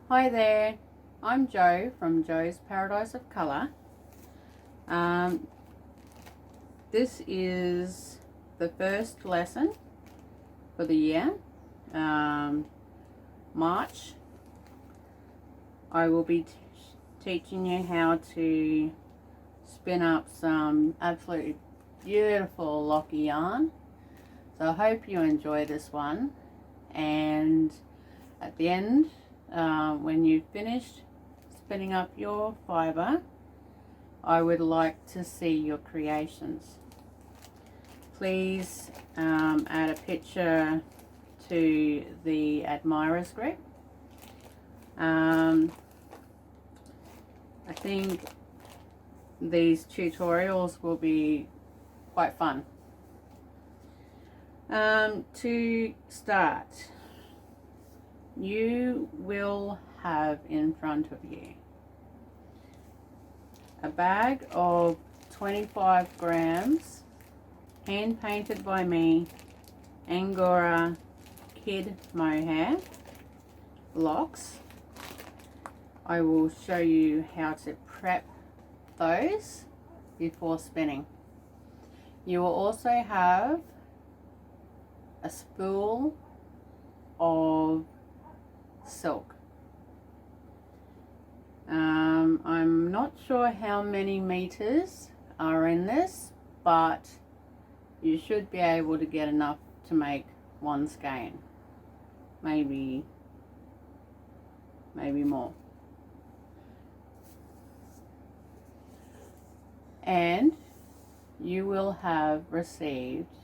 Hi there, I'm Jo from Jo's Paradise of Colour. Um, this is the first lesson for the year, March. I will be teaching you how to spin up some absolutely beautiful locky yarn. So I hope you enjoy this one, and at the end, when you've finished spinning up your fibre, I would like to see your creations. Please add a picture to the admirers group. I think these tutorials will be quite fun. To start, you will have in front of you a bag of 25 grams hand painted by me Angora Kid Mohair locks. I will show you how to prep those before spinning. You will also have a spool of silk. I'm not sure how many meters are in this, but you should be able to get enough to make one skein, maybe more. And you will have received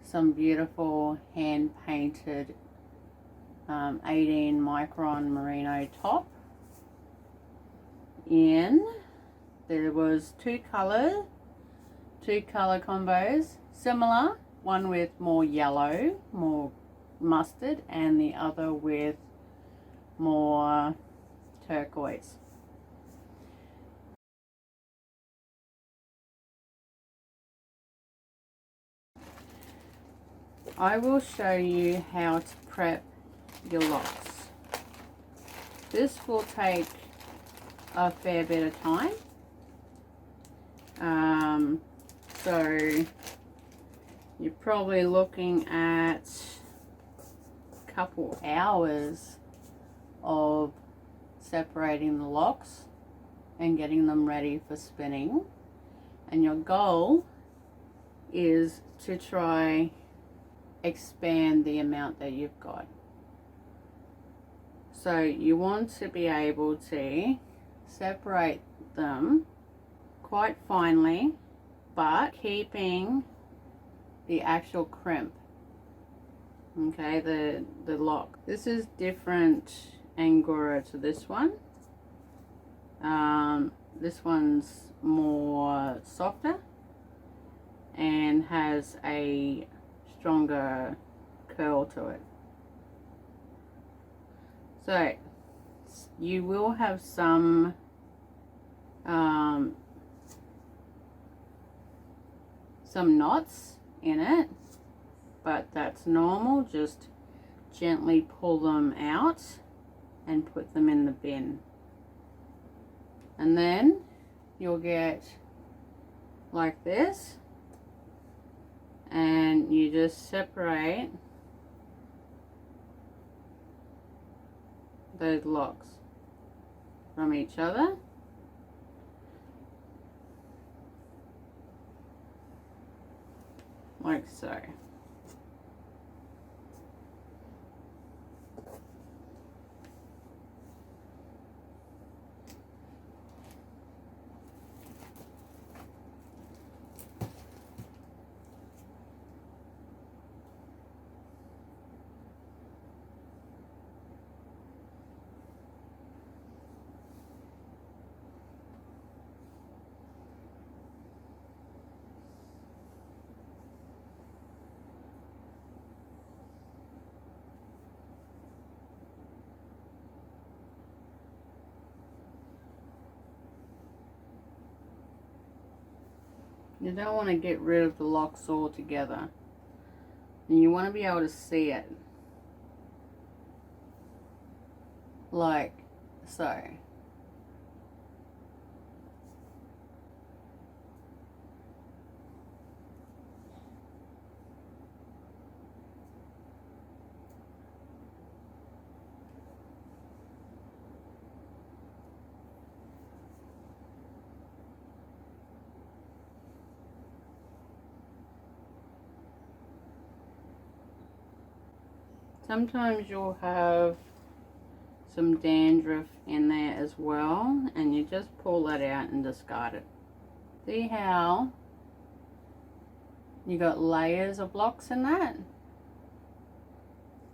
some beautiful hand painted 18 micron merino top there was two color combos, similar, one with more yellow, more mustard, and the other with more turquoise. I will show you how to prep your locks. This will take a fair bit of time. So you're probably looking at a couple hours of separating the locks and getting them ready for spinning. And your goal is to try expand the amount that you've got. So you want to be able to separate them quite finely, but keeping the actual crimp, okay, the lock. This is different Angora to this one. This one's more softer and has a stronger curl to it. So you will have some knots in it, but that's normal. Just gently pull them out and put them in the bin, and then you'll get like this, and you just separate those locks from each other. Like so. You don't want to get rid of the locks altogether, and you want to be able to see it. like so. Sometimes you'll have some dandruff in there as well, and you just pull that out and discard it. See how you got layers of locks in that?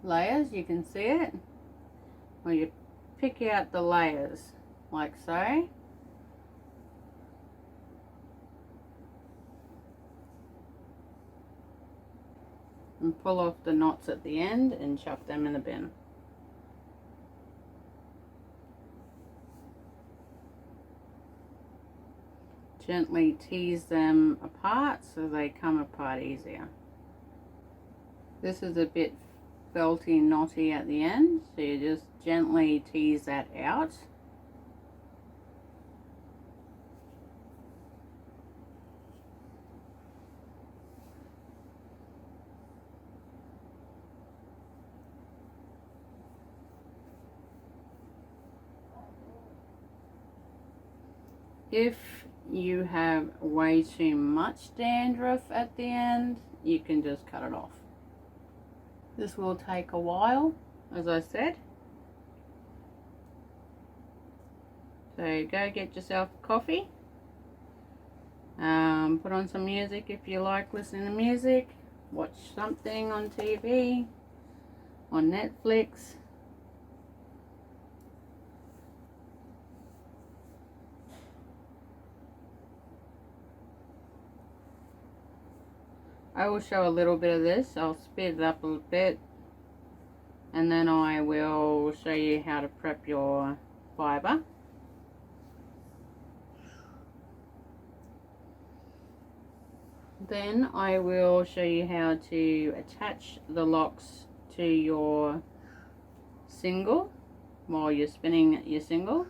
Layers, you can see it. Well, you pick out the layers like so. And pull off the knots at the end and chuck them in the bin. Gently tease them apart so they come apart easier. This is a bit felty, knotty at the end, so you just gently tease that out. If you have way too much dandruff at the end, you can just cut it off. This will take a while, as I said. So go get yourself a coffee. Put on some music if you like listening to music. Watch something on TV, on Netflix. I will show a little bit of this. I'll speed it up a little bit, and then I will show you how to prep your fibre. Then I will show you how to attach the locks to your single while you're spinning your single.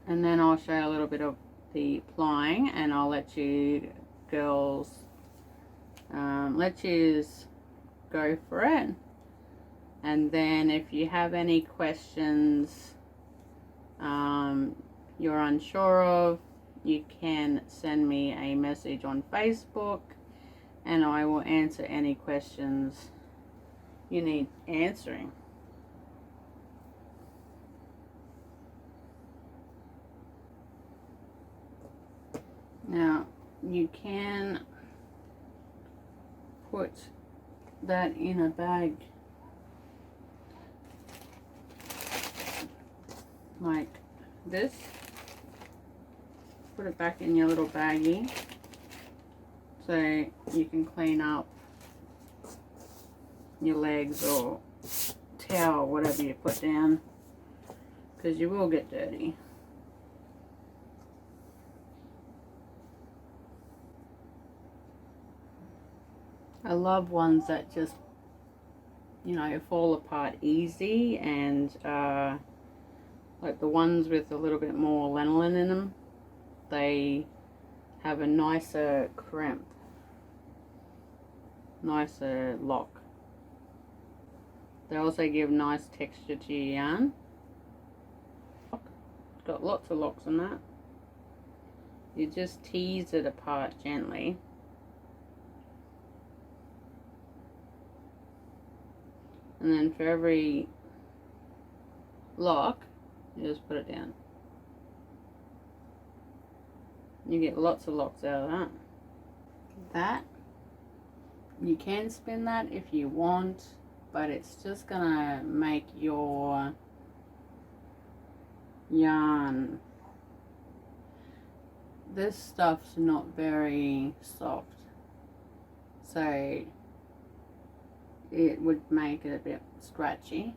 And then I'll show you a little bit of the plying, and I'll let you girls, let you go for it. And then if you have any questions you're unsure of, you can send me a message on Facebook, and I will answer any questions you need answering. Now, you can put that in a bag like this. Put it back in your little baggie so you can clean up your legs or towel, whatever you put down, because you will get dirty. I love ones that just, you know, fall apart easy, and like the ones with a little bit more lanolin in them, they have a nicer crimp, nicer lock. They also give nice texture to your yarn. Got lots of locks on that. You just tease it apart gently. And then for every lock, you just put it down. You get lots of locks out of that. That, you can spin that if you want, but it's just gonna make your yarn, this stuff's not very soft, so it would make it a bit scratchy.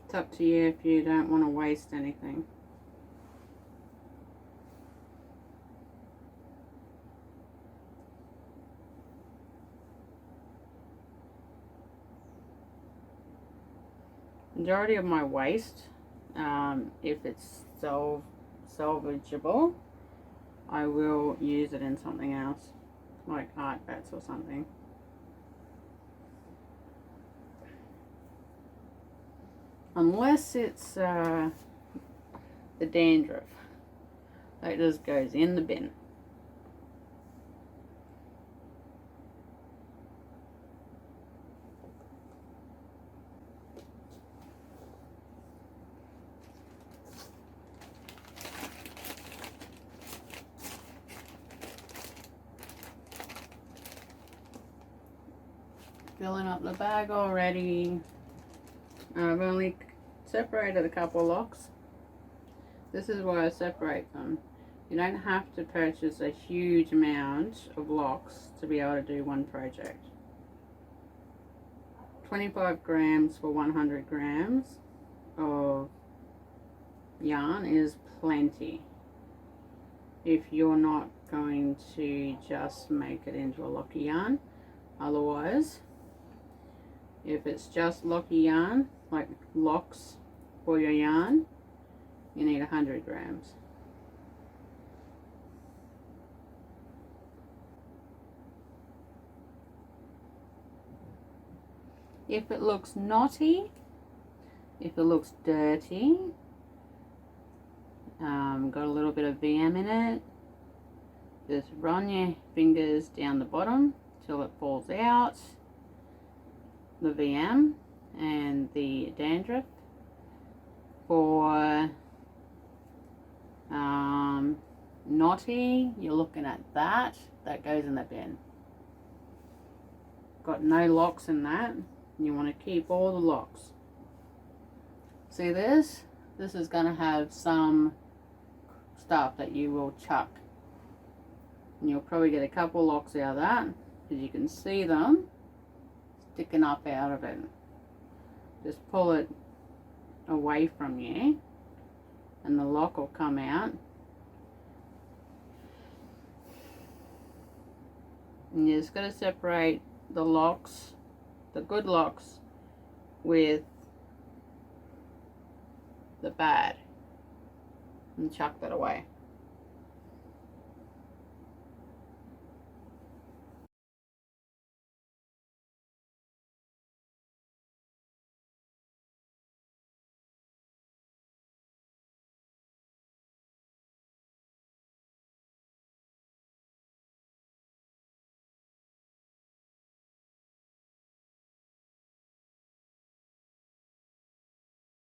It's up to you if you don't want to waste anything. Majority of my waste, if it's salvageable, I will use it in something else, like art bats or something. Unless it's the dandruff, that just goes in the bin. Filling up the bag already. I've only separated a couple of locks. This is why I separate them. You don't have to purchase a huge amount of locks to be able to do one project. 25 grams for 100 grams of yarn is plenty if you're not going to just make it into a locky yarn. Otherwise, if it's just locky yarn, like locks for your yarn, you need 100 grams. If it looks knotty, if it looks dirty, got a little bit of VM in it, just run your fingers down the bottom till it falls out, the VM and the dandruff. For knotty, you're looking at that goes in the bin. Got no locks in that. You want to keep all the locks. See this? This is going to have some stuff that you will chuck. And you'll probably get a couple locks out of that, because you can see them sticking up out of it. Just pull it away from you and the lock will come out. And you just got to separate the locks, the good locks, with the bad, and chuck that away.